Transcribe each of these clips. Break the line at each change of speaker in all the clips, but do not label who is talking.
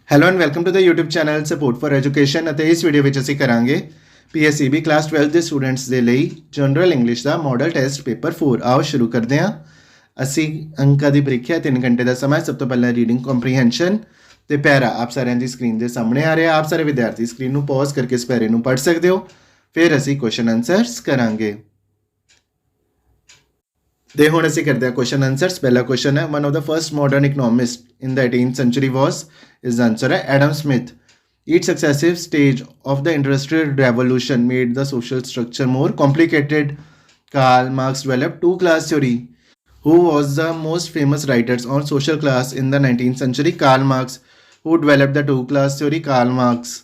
Hello and welcome to the YouTube channel support for education ਅਤੇ ਇਸ video ਵਿੱਚ ਅਸੀਂ ਕਰਾਂਗੇ PSEB ਕਲਾਸ 12 ਦੇ ਸਟੂਡੈਂਟਸ ਦੇ ਲਈ ਜਨਰਲ ਇੰਗਲਿਸ਼ ਦਾ ਮਾਡਲ ਟੈਸਟ ਪੇਪਰ 4। ਆਓ ਸ਼ੁਰੂ ਕਰਦੇ ਹਾਂ। ਅਸੀਂ ਅੰਕਾਂ ਦੀ ਪ੍ਰੀਖਿਆ 3 ਘੰਟੇ ਦਾ ਸਮਾਂ। ਸਭ ਤੋਂ ਪਹਿਲਾਂ ਰੀਡਿੰਗ ਕੰਪਰੀਹੈਂਸ਼ਨ ਤੇ ਪੈਰਾ ਆਪ ਸਾਰਿਆਂ ਦੀ ਸਕਰੀਨ ਦੇ ਸਾਹਮਣੇ ਆ ਰਿਹਾ। ਆਪ ਸਾਰੇ ਵਿਦਿਆਰਥੀ ਸਕਰੀਨ ਨੂੰ ਪੌਜ਼ ਕਰਕੇ ਇਸ ਪੈਰੇ ਨੂੰ ਪੜ੍ਹ ਸਕਦੇ ਹੋ। ਫਿਰ ਅਸੀਂ ਕੁਐਸਚਨ ਆਨਸਰਸ ਕਰਾਂਗੇ। ਤੇ ਹੁਣ ਅਸੀਂ ਕਰਦੇ ਹਾਂ ਕੁਐਸਚਨ ਆਨਸਰਸ। ਪਹਿਲਾ ਕੁਐਸਚਨ ਹੈ, one of the first modern economist in the 18th century was, is the answer ਹੈ Adam Smith. Each successive stage of the industrial revolution made the social structure more complicated. Karl Marx developed two-class theory. Who was the most famous writers on social class in the 19th century? Karl Marx. Who developed the two-class theory? Karl Marx.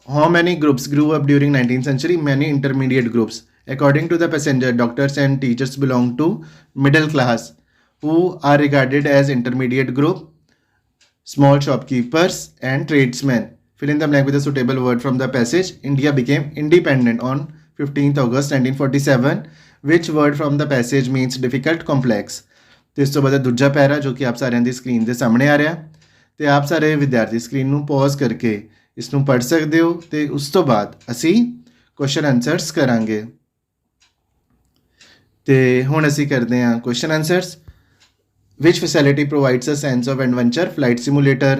How many groups grew up during 19th century? Many intermediate groups. According to the passenger, doctors and teachers belong to middle class. Who are regarded as intermediate group? Small shopkeepers and tradesmen. Fill in the blank with a suitable word from the passage. India became independent on 15th August 1947. Which word from the passage means difficult, complex? ਤੇ ਇਸ ਤੋਂ ਬਾਅਦ ਦੂਜਾ ਪੈਰਾ ਜੋ ਕਿ ਆਪ ਸਾਰਿਆਂ ਦੀ screen ਦੇ ਸਾਹਮਣੇ ਆ ਰਿਹਾ ਤੇ ਆਪ ਸਾਰੇ ਵਿਦਿਆਰਥੀ ਸਕਰੀਨ ਨੂੰ ਪੌਜ਼ ਕਰਕੇ ਇਸ ਨੂੰ ਪੜ੍ਹ ਸਕਦੇ ਹੋ ਤੇ ਉਸ ਤੋਂ ਬਾਅਦ ਅਸੀਂ ਕੁਐਸਚਨ ਆਨਸਰਸ ਕਰਾਂਗੇ। ਤੇ ਹੁਣ ਅਸੀਂ ਕਰਦੇ ਹਾਂ question answers. Which facility provides a sense of adventure? Flight simulator.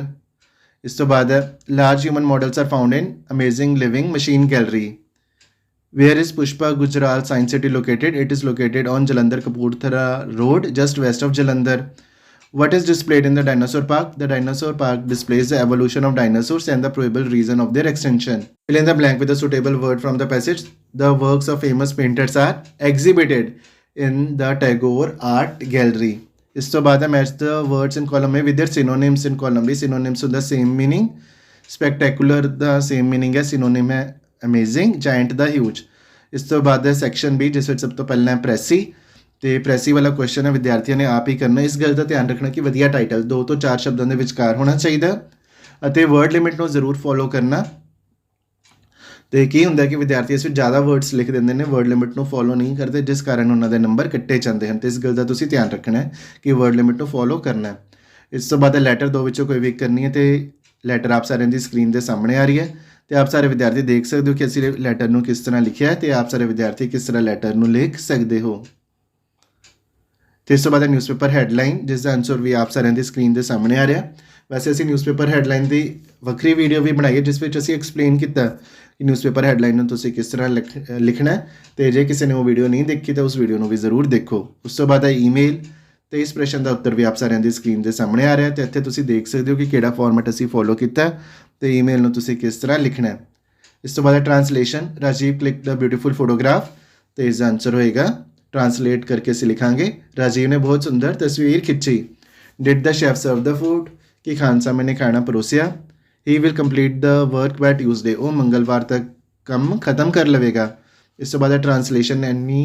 ਇਸ ਤੋਂ ਬਾਅਦ large human models are found in Amazing Living Machine Gallery. Where is Pushpa Gujaral Science City located? It is located on Jalandhar Kapurthala Road, just west of Jalandhar. What is displayed in the dinosaur park? The dinosaur park displays the evolution of dinosaurs and the probable reason of their extinction. Fill in the blank with a suitable word from the passage. The works of famous painters are exhibited in the Tagore Art Gallery. ਇਸ ਤੋਂ ਬਾਅਦ ਹੈ match the words in column A with there synonyms in column B. Synonyms ਹੁੰਦਾ same meaning. ਸਪੈਕਟੈਕੂਲਰ ਦਾ same meaning ਹੈ, ਸਿਨੋਨਿਮ ਹੈ amazing. Giant ਦਾ huge. ਇਸ ਤੋਂ ਬਾਅਦ ਹੈ ਸੈਕਸ਼ਨ ਬੀ ਜਿਸ ਵਿੱਚ ਸਭ ਤੋਂ ਪਹਿਲਾਂ ਹੈ ਪ੍ਰੈਸੀ। ਤੇ ਪ੍ਰੈਸੀ ਵਾਲਾ ਕੁਐਸਚਨ ਹੈ ਵਿਦਿਆਰਥੀਆਂ ਨੇ ਆਪ ਹੀ ਕਰਨਾ। ਇਸ ਗੱਲ ਦਾ ਧਿਆਨ ਰੱਖਣਾ ਕਿ ਵਧੀਆ ਟਾਈਟਲ 2 ਤੋਂ 4 ਸ਼ਬਦਾਂ ਦੇ ਵਿਚਕਾਰ ਹੋਣਾ ਚਾਹੀਦਾ ਅਤੇ ਵਰਡ ਲਿਮਿਟ ਨੂੰ ਜ਼ਰੂਰ ਫੋਲੋ ਕਰਨਾ। ਤੇ ਕੀ ਹੁੰਦਾ ਕਿ ਵਿਦਿਆਰਥੀ ਇਸ ਵਿੱਚ ਜ਼ਿਆਦਾ ਵਰਡਸ ਲਿਖ ਦਿੰਦੇ ਨੇ, ਵਰਡ ਲਿਮਿਟ ਨੂੰ ਫੋਲੋ ਨਹੀਂ ਕਰਦੇ, ਜਿਸ ਕਾਰਨ ਉਹਨਾਂ ਦੇ ਨੰਬਰ ਕੱਟੇ ਜਾਂਦੇ ਹਨ। ਤੇ ਇਸ ਗੱਲ ਦਾ ਤੁਸੀਂ ਧਿਆਨ ਰੱਖਣਾ ਹੈ ਕਿ ਵਰਡ ਲਿਮਿਟ ਨੂੰ ਫੋਲੋ ਕਰਨਾ ਹੈ। ਇਸ ਤੋਂ ਬਾਅਦ ਲੈਟਰ 2 ਵਿੱਚੋਂ ਕੋਈ ਵੀ ਕਰਨੀ ਹੈ ਤੇ ਲੈਟਰ ਆਪ ਸਾਰਿਆਂ ਦੀ ਸਕਰੀਨ ਦੇ ਸਾਹਮਣੇ ਆ ਰਹੀ ਹੈ ਤੇ ਆਪ ਸਾਰੇ ਵਿਦਿਆਰਥੀ ਦੇਖ ਸਕਦੇ ਹੋ ਕਿ ਅਸੀਂ ਲੈਟਰ ਨੂੰ ਕਿਸ ਤਰ੍ਹਾਂ ਲਿਖਿਆ ਹੈ ਤੇ ਆਪ ਸਾਰੇ ਵਿਦਿਆਰਥੀ ਕਿਸ ਤਰ੍ਹਾਂ ਲੈਟਰ ਨੂੰ ਲਿਖ ਸਕਦੇ ਹੋ। ਤੇ ਇਸ ਤੋਂ ਬਾਅਦ ਨਿਊਜ਼ਪੇਪਰ ਹੈਡਲਾਈਨ ਜਿਸ ਦਾ ਆਨਸਰ ਵੀ ਆਪ ਸਾਰਿਆਂ ਦੀ ਸਕਰੀਨ ਦੇ ਸਾਹਮਣੇ ਆ ਰਿਹਾ। ਵੈਸੇ ਅਸੀਂ ਨਿਊਜ਼ਪੇਪਰ ਹੈਡਲਾਈਨ ਦੀ ਵੱਖਰੀ ਵੀਡੀਓ ਵੀ ਬਣਾਈ ਹੈ ਜਿਸ ਵਿੱਚ ਅਸੀਂ ਐਕਸਪਲੇਨ ਕੀਤਾ ਕਿ ਨਿਊਜ਼ਪੇਪਰ ਹੈਡਲਾਈਨ ਨੂੰ ਤੁਸੀਂ ਕਿਸ ਤਰ੍ਹਾਂ ਲਿਖਣਾ ਤੇ ਜੇ ਕਿਸੇ ਨੇ ਉਹ ਵੀਡੀਓ ਨਹੀਂ ਦੇਖੀ ਤਾਂ ਉਸ ਵੀਡੀਓ ਨੂੰ ਵੀ ਜ਼ਰੂਰ ਦੇਖੋ। ਉਸ ਤੋਂ ਬਾਅਦ ਹੈ ਈਮੇਲ ਤੇ ਇਸ ਪ੍ਰਸ਼ਨ ਦਾ ਉੱਤਰ ਵੀ ਆਪ ਸਾਰਿਆਂ ਦੀ ਸਕਰੀਨ ਦੇ ਸਾਹਮਣੇ ਆ ਰਿਹਾ ਤੇ ਇੱਥੇ ਤੁਸੀਂ ਦੇਖ ਸਕਦੇ ਹੋ ਕਿ ਕਿਹੜਾ ਫਾਰਮੈਟ ਅਸੀਂ ਫੋਲੋ ਕੀਤਾ ਤੇ ਈਮੇਲ ਨੂੰ ਤੁਸੀਂ ਕਿਸ ਤਰ੍ਹਾਂ ਲਿਖਣਾ। ਇਸ ਤੋਂ ਬਾਅਦ ਹੈ ਟ੍ਰਾਂਸਲੇਸ਼ਨ। ਰਾਜੀਵ ਕਲਿੱਕ ਦ ਬਿਊਟੀਫੁਲ ਫੋਟੋਗ੍ਰਾਫ ਤੇ ਇਸ ਦਾ ਆਨਸਰ ਹੋਏਗਾ ਟ੍ਰਾਂਸਲੇਟ ਕਰਕੇ ਅਸੀਂ ਲਿਖਾਂਗੇ ਰਾਜੀਵ ਨੇ ਬਹੁਤ ਸੁੰਦਰ ਤਸਵੀਰ ਖਿੱਚੀ। Did the chef serve the food ਕਿ ਖਾਨ ਸਾਹਿਬ ਨੇ ਖਾਣਾ ਪਰੋਸਿਆ। He will complete the work by Tuesday ਉਹ ਮੰਗਲਵਾਰ ਤੱਕ ਕੰਮ ਖਤਮ ਕਰ ਲਵੇਗਾ। ਇਸ ਤੋਂ ਬਾਅਦ ਹੈ translation any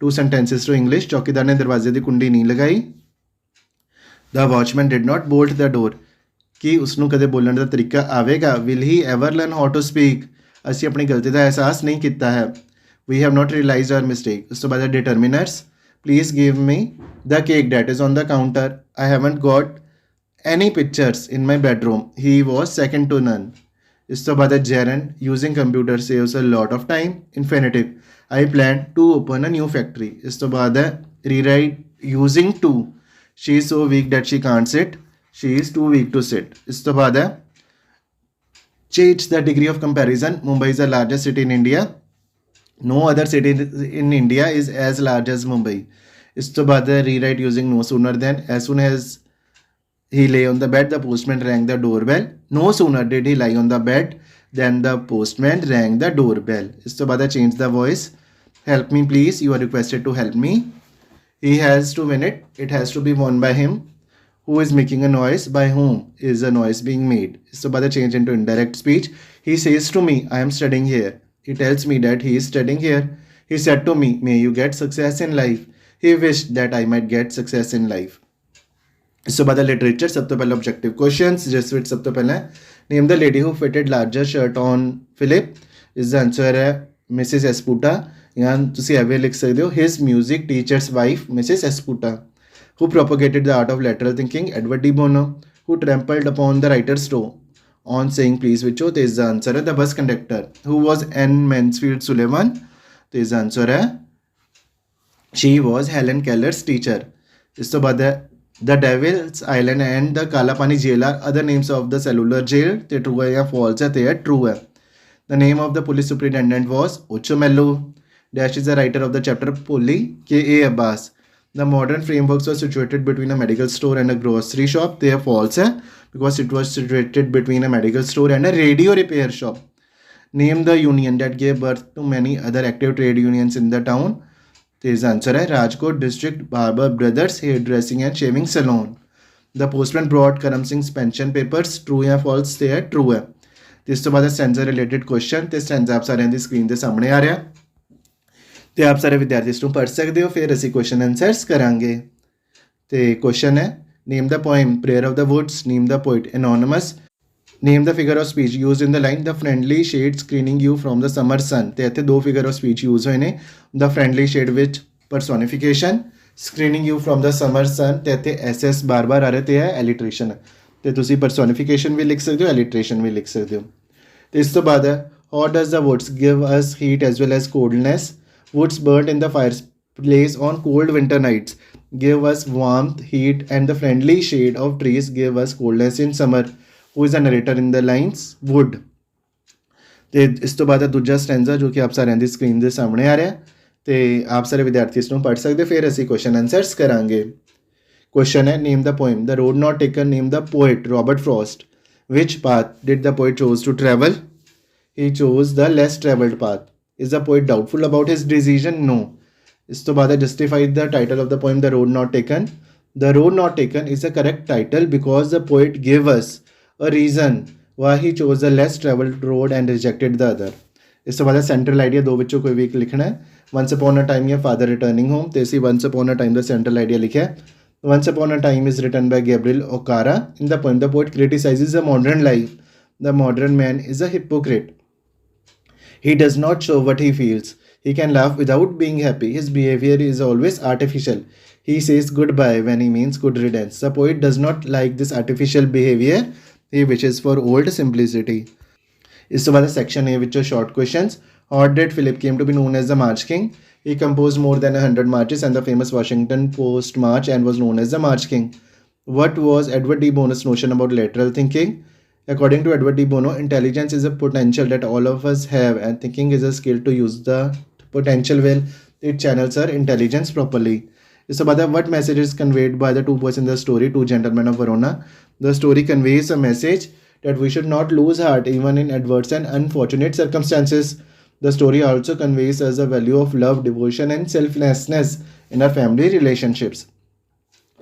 2 sentences to English. ਚੌਕੀਦਾਰ ਨੇ ਦਰਵਾਜ਼ੇ ਦੀ ਕੁੰਡੀ ਨਹੀਂ ਲਗਾਈ। The watchman did not bolt the door ਕਿ ਉਸਨੂੰ ਕਦੇ ਬੋਲਣ ਦਾ ਤਰੀਕਾ ਆਵੇਗਾ। Will he ever learn how to speak ਅਸੀਂ ਆਪਣੀ ਗਲਤੀ ਦਾ ਅਹਿਸਾਸ ਨਹੀਂ ਕੀਤਾ ਹੈ। We have not realised our mistake. ਉਸ ਤੋਂ ਬਾਅਦ ਹੈ determiners. Please give me the cake that is on the counter. I haven't goat any pictures in my bedroom. He was second to none. ਇਸ ਤੋਂ ਬਾਅਦ ਹੈ gerund using computer saves a lot of time. Infinitive I plan to open a new factory. ਇਸ ਤੋਂ ਬਾਅਦ ਹੈ rewrite using to. She is so weak that she can't sit. She is too weak to sit. ਇਸ ਤੋਂ ਬਾਅਦ ਹੈ change the degree of comparison. Mumbai is the largest city in India. No other city in India is as large as Mumbai. ਇਸ ਤੋਂ ਬਾਅਦ ਹੈ rewrite using no sooner than. As soon as he lay on the bed, the postman rang the doorbell. No sooner did he lie on the bed than the postman rang the doorbell. ਇਸ ਤੋਂ ਬਾਅਦ ਹੈ change the voice. Help me please. You are requested to help me. He has to win it. It has to be won by him. Who is making a noise? By whom is a noise being made? ਇਸ ਤੋਂ ਬਾਅਦ ਹੈ change into indirect speech. He says to me, I am studying here. He tells me that he is studying here. He said to me, may you get success in life. He wished that I might get success in life. ਇਸ ਤੋਂ ਬਾਅਦ literature. ਸਭ ਤੋਂ ਪਹਿਲਾਂ objective questions ਜਿਸ ਵਿੱਚ ਸਭ ਤੋਂ ਪਹਿਲਾਂ name the lady who fitted larger shirt on Philip. ਇਸ ਦਾ ਆਨਸਰ ਹੈ ਮਿਸਿਸ ਐਸਪੂਟਾ ਜਾਂ ਤੁਸੀਂ ਐਵੇਂ ਲਿਖ ਸਕਦੇ ਹੋ his music teacher's wife Mrs Esputa. Who propagated the art of lateral thinking Edward de Bono. Who trampled upon the writer's toe on saying please which तो इसका आंसर है the bus conductor. Who was Anne Mansfield Sullivan? तो इसका answer है she was Helen Keller's teacher. इस तो बाद है the Devil's Island and the Kalapani jail are other names of the cellular jail. ते true है या false है? ते true है. The name of the police superintendent was Ucho Mello. Dash is the writer of the chapter Poli, K.A. Abbas. The modern frameworks were situated between a medical store and a grocery shop. They are false because it was situated between a medical store and a radio repair shop. Name the union that gave birth to many other active trade unions in the town. This answer है Rajkot District Barber Brothers Hairdressing and Shaving Salon. The postman brought Karam Singh's pension papers. True या false? ते है true है. ਇਸ ਤੋਂ ਬਾਅਦ sensor related question ਤੇ sensor ਆਪ ਸਾਰਿਆਂ ਦੀ ਸਕਰੀਨ ਦੇ ਸਾਹਮਣੇ ਆ ਰਿਹਾ ਤੇ ਆਪ ਸਾਰੇ ਵਿਦਿਆਰਥੀ ਇਸ ਨੂੰ ਪੜ੍ਹ ਸਕਦੇ ਹੋ ਫਿਰ ਅਸੀਂ ਕੁਐਸਚਨ ਆਨਸਰਸ ਕਰਾਂਗੇ ਤੇ ਕੁਐਸਚਨ ਹੈ name the poem prayer of the woods name the poet anonymous name the figure of speech used in the line the friendly shade screening you from the summer sun ਤੇ ਇੱਥੇ ਦੋ figure of speech use ਹੋਏ ਨੇ ਦ friendly shade ਵਿੱਚ personification screening you from the summer sun ਤੇ ਇੱਥੇ S ਬਾਰ-ਬਾਰ ਆ ਰਿਹਾ ਤੇ ਹੈ ਐਲਿਟਰੇਸ਼ਨ ਤੇ ਤੁਸੀਂ ਪਰਸੋਨੀਫਿਕੇਸ਼ਨ ਵੀ ਲਿਖ ਸਕਦੇ ਹੋ ਐਲਿਟਰੇਸ਼ਨ ਵੀ ਲਿਖ ਸਕਦੇ ਹੋ ਤੇ ਇਸ ਤੋਂ ਬਾਅਦ ਹੈ how does the woods give us heat as well as coldness woods burnt in the fireplace on cold winter nights give us warmth heat and the friendly shade of trees give us coldness in summer who is the narrator in the lines wood ਤੇ ਇਸ ਤੋਂ ਬਾਅਦ ਹੈ ਦੂਜਾ ਸਟੈਂਜ਼ਾ ਜੋ ਕਿ ਆਪ ਸਾਰਿਆਂ ਦੀ ਸਕਰੀਨ ਦੇ ਸਾਹਮਣੇ ਆ ਰਿਹਾ ਤੇ ਆਪ ਸਾਰੇ ਵਿਦਿਆਰਥੀ ਇਸ ਨੂੰ ਪੜ੍ਹ ਸਕਦੇ ਫਿਰ ਅਸੀਂ ਕੁਐਸਚਨ ਆਨਸਰਸ ਕਰਾਂਗੇ Question है name the poem. The road not taken. Name the poet Robert Frost. Which path did the poet chose to travel? He chose the less traveled path. Is the poet doubtful about his decision? No. इस तो बाद justify the title of the poem The Road Not Taken. The Road Not Taken is the correct title because the poet gave us a reason why he chose the less traveled road and rejected the other. इस तो बाद central idea दो बच्चों को भी लिखना है Once upon a time या Father Returning Home तो इसी Once upon a time the central idea लिखा है Once Upon a Time is written by Gabriel Okara. In the poem, the poet criticizes the modern life. The modern man is a hypocrite. He does not show what he feels. He can laugh without being happy. His behavior is always artificial. He says goodbye when he means good riddance. The poet does not like this artificial behavior. He wishes for old simplicity. Is the section A which are short questions. How did Philip came to be known as the March King? He composed more than 100 marches and the famous Washington Post March and was known as the March King. What was Edward D. Bono's notion about lateral thinking? According to Edward D. Bono, intelligence is a potential that all of us have and thinking is a skill to use the potential well. It channels our intelligence properly. So, what message is conveyed by the two boys in the story, Two Gentlemen of Verona? The story conveys a message that we should not lose heart even in adverse and unfortunate circumstances. The story also conveys us the value of love, devotion and selflessness in our family relationships.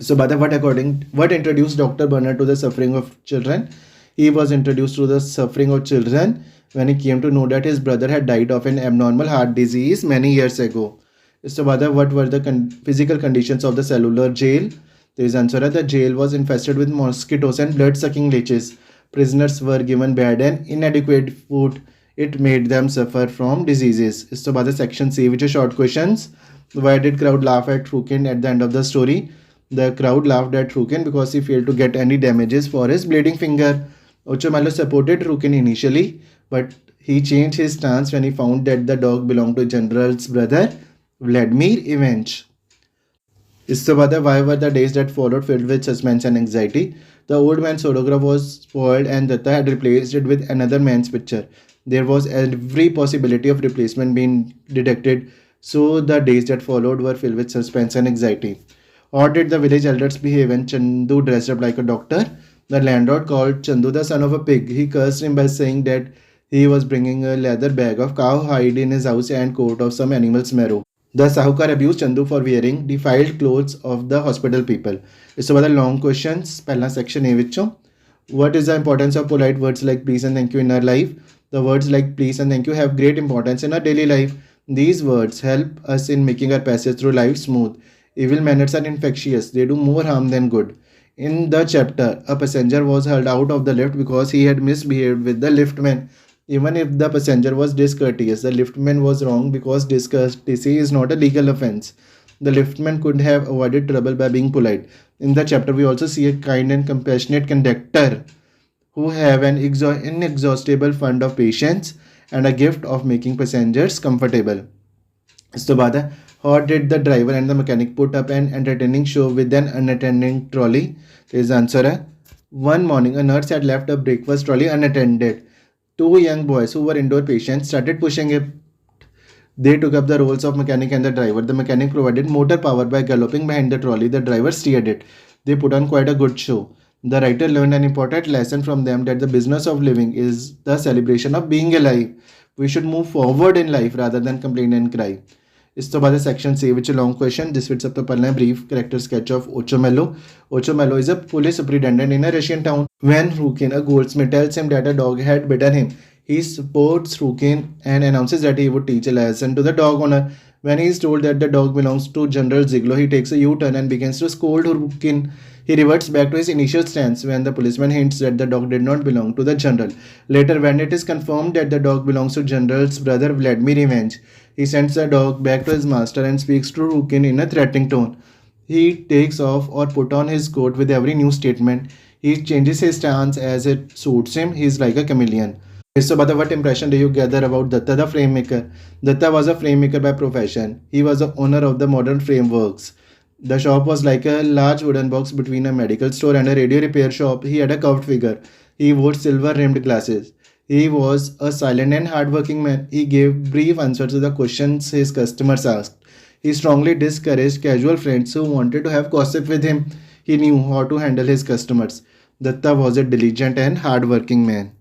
So, what introduced Dr. Bernard to the suffering of children? He was introduced to the suffering of children when he came to know that his brother had died of an abnormal heart disease many years ago. So, what were the physical conditions of the cellular jail? There is answer that the jail was infested with mosquitoes and blood-sucking leeches. Prisoners were given bad and inadequate food. It made them suffer from diseases. Is to the section C which are short questions. Why did crowd laugh at Rukin at the end of the story? The crowd laughed at Rukin because he failed to get any damages for his bleeding finger. Ochomallo supported Rukin initially, but he changed his stance when he found that the dog belonged to General's brother, Vladimir Ivanch. Is to why were the days that followed filled with suspense and anxiety? The old man's photograph was spoiled and Datta had replaced it with another man's picture. There was every possibility of replacement being detected, so the days that followed were filled with suspense and anxiety. How did the village elders behave when Chandu dressed up like a doctor? The landlord called Chandu the son of a pig. He cursed him by saying that he was bringing a leather bag of cow hide in his house and coat of some animal's marrow. The Sahukar abused Chandu for wearing defiled clothes of the hospital people. So, the long questions. Pehla section A vichon. What is the importance of polite words like please and thank you in our life? The words like please and thank you have great importance in our daily life. These words help us in making our passage through life smooth. Evil manners are infectious. They do more harm than good. In the chapter, a passenger was hurled out of the lift because he had misbehaved with the liftman. Even if the passenger was discourteous, the liftman was wrong because discourtesy is not a legal offense. The liftman could have avoided trouble by being polite. In the chapter, we also see a kind and compassionate conductor who have an inexhaustible fund of patience and a gift of making passengers comfortable. इस तो बात है, how did the driver and the mechanic put up an entertaining show with an unattended trolley? तो इस answer है, one morning a nurse had left a breakfast trolley unattended. Two young boys who were indoor patients started pushing it. They took up the roles of mechanic and the driver. The mechanic provided motor power by galloping behind the trolley. The driver steered it. They put on quite a good show. The writer learned an important lesson from them, that the business of living is the celebration of being alive. We should move forward in life rather than complain and cry. इस तो बाद section C, which is a long question. This fits up to पढ़ना है brief character sketch of Ocho Mello. Ocho Mello is a police superintendent in a Russian town. When Rukin, a goldsmith, tells him that a dog had bitten him, he supports Rukin and announces that he would teach a lesson to the dog owner. When he is told that the dog belongs to General Ziegler, he takes a U-turn and begins to scold Rukin. He reverts back to his initial stance when the policeman hints that the dog did not belong to the general. Later, when it is confirmed that the dog belongs to General's brother Vladimir Revenge, he sends the dog back to his master and speaks to Rukin in a threatening tone. He takes off or put on his coat with every new statement. He changes his stance as it suits him. He is like a chameleon. So, Bada, what impression do you gather about Datta the frame maker? Datta was a frame maker by profession. He was the owner of the modern frameworks. The shop was like a large wooden box between a medical store and a radio repair shop. He had a curved figure. He wore silver rimmed glasses. He was a silent and hardworking man. He gave brief answers to the questions his customers asked. He strongly discouraged casual friends who wanted to have gossip with him. He knew how to handle his customers. Datta was a diligent and hardworking man.